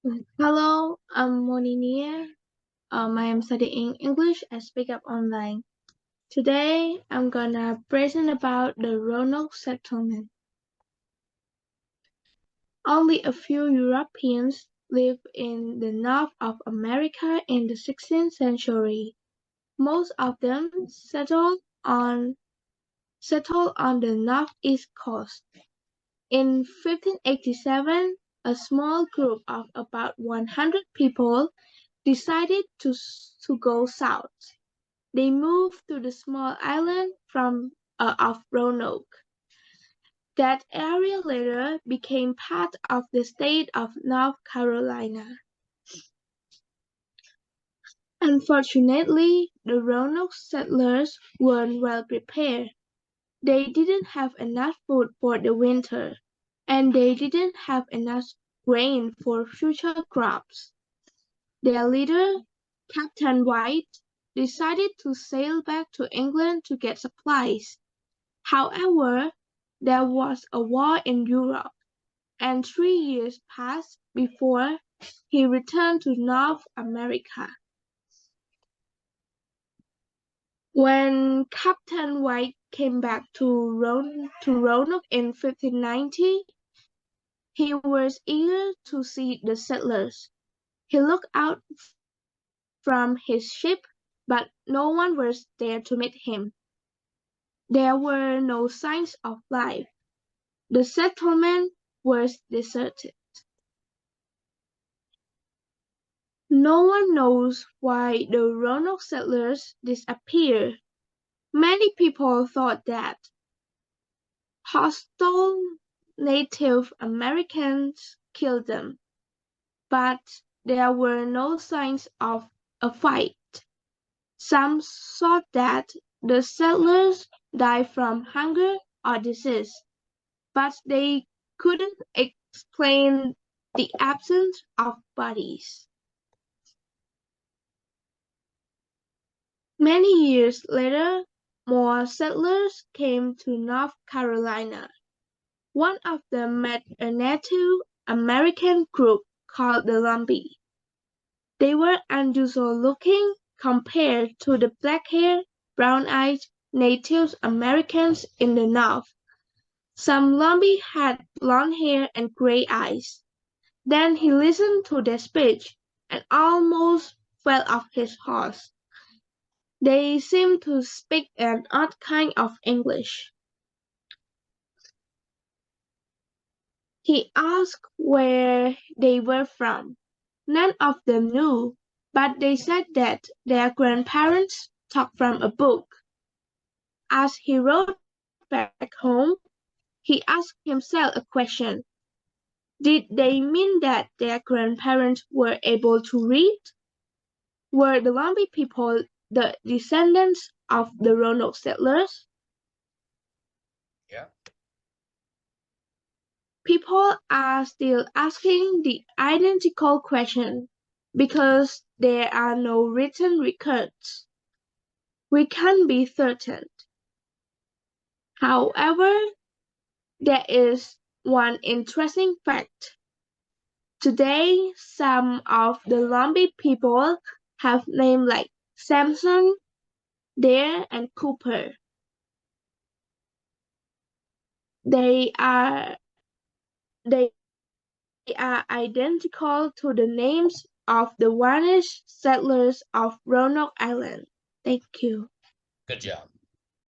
Hello, I'm Monynear. I am studying English and Speak Up Online. Today, I'm gonna present about the Roanoke settlement. Only a few Europeans lived in the north of America in the 16th century. Most of them settled on the northeast coast. In 1587, a small group of about 100 people decided to go south. They moved to the small island of Roanoke. That area later became part of the state of North Carolina. Unfortunately, the Roanoke settlers weren't well prepared. They didn't have enough food for the winter, and they didn't have enough grain for future crops. Their leader, Captain White, decided to sail back to England to get supplies. However, there was a war in Europe, and 3 years passed before he returned to North America. When Captain White came back to Roanoke in 1590, he was eager to see the settlers. He looked out from his ship, but no one was there to meet him. There were no signs of life. The settlement was deserted. No one knows why the Roanoke settlers disappeared. Many people thought that hostile Native Americans killed them, but there were no signs of a fight. Some thought that the settlers died from hunger or disease, but they couldn't explain the absence of bodies. Many years later, more settlers came to North Carolina. One of them met a Native American group called the Lumbee. They were unusual looking compared to the black-haired, brown-eyed Native Americans in the North. Some Lumbee had blond hair and gray eyes. Then he listened to their speech and almost fell off his horse. They seemed to speak an odd kind of English. He asked where they were from. None of them knew, but they said that their grandparents talked from a book. As he rode back home, he asked himself a question. Did they mean that their grandparents were able to read? Were the Lumbee people the descendants of the Roanoke settlers? Yeah. People are still asking the identical question because there are no written records. We can't be certain. However, there is one interesting fact. Today, some of the Lumbee people have names like Samson, Dare, and Cooper. They are they are identical to the names of the vanished settlers of Roanoke Island. Thank you. Good job.